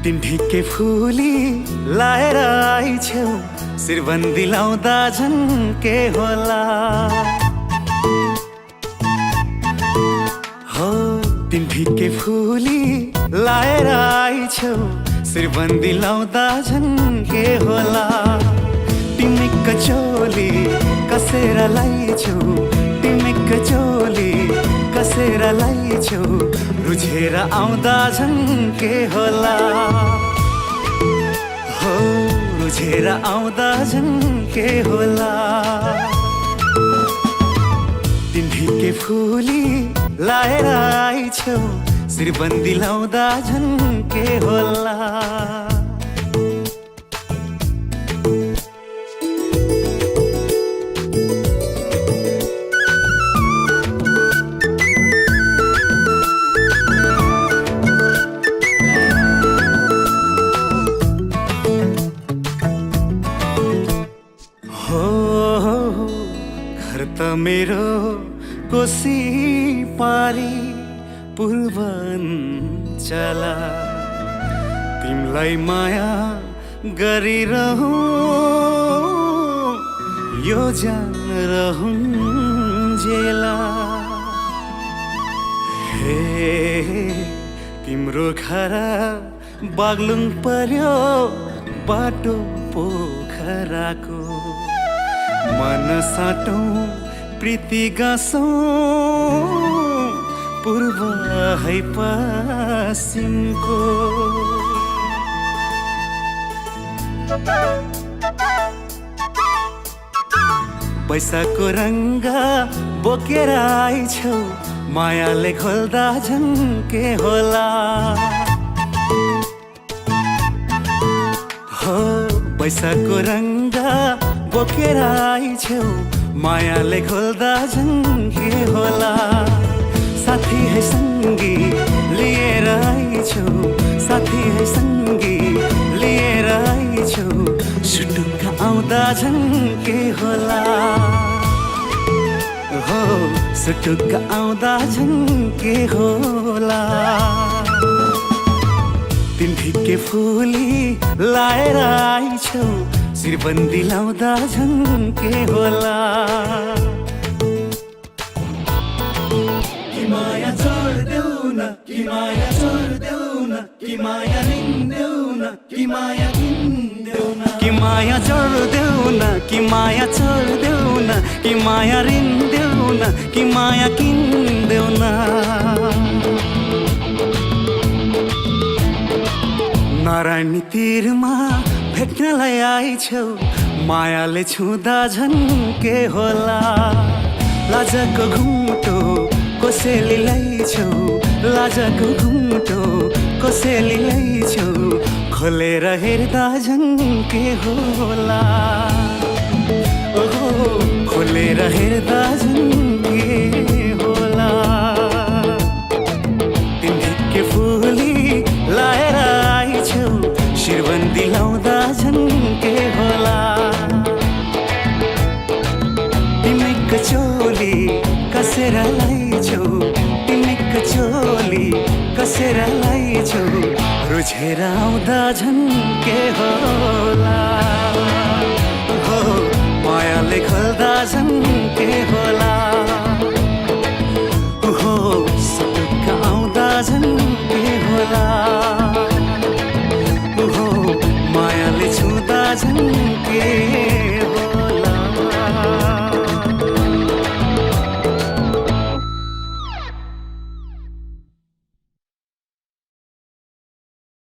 तिमी फुली लाएर आइछौ शिरबन्दी लाउँदा झन् के होला हो तिमी फुली लाएर आइछौ शिरबन्दी लाउँदा झन् के होला तिमी कचोली कसेर लाइछौ तिमी कचोली कसेर लाइछौ रुझेर आउँदा झन् के होला हो रुझेर आउँदा झन् के होला तिमी फुली लाएर आइछौ शिरबन्दी लाउँदा झन् के होला त मेरो कोसी पारी पूर्वाञ्चला तिमलाई माया गरिरहूँ यो जान रहूँजेला हे तिम्रो घर बाग्लुङ पर्यो बाटो पोखराको मन साटौँ प्रीति गाँसौँ पूर्व है पश्चिमको पैसाको रङ्ग बोकेर आइछौ मायाले खोल्दा झन् के होला हो पैसाको रङ्ग बोकेर आइछौ मायाले खोल्दा झन् के होला साथी है सङ्गी लिएर आइछौ साथी है सङ्गी लिएर आइछौ सुटुक्क आउँदा झन् के होला हो सुटुक्क आउँदा झन् के होला तिमी फुली लाएर आइछौ शिरबन्दी लाउँदा झन् के होला कि माया छोड्देऊ न कि माया छोड्देऊ न कि माया रिन्देऊ न कि माया किन्देऊ न कि माया छोड्देऊ न कि माया छोड्देऊ न कि माया रिन्देऊ न कि माया किन्देऊ न नारायणी तीरमा भेट्नलाई आइछौ मायाले छुँदा झन् के होला लाजको घुम्टो कसैले ल्याइछौ लाजको घुम्टो कसैले ल्याइछौ खोलेर हेर्दा झन् के होला ओहो खोलेर हेर्दा झन् के होला तिमी फुली लाएर आइछौ शिरबन्दी लाउँदा झन् के होला तिमी कचोली कसेर लाइछौ तिमी कचोली कसेर लाइछौ रुझेर आउँदा झन् के होला हो मायाले खोल्दा झन् के होला हो सुटुक्क आउँदा झन् के होला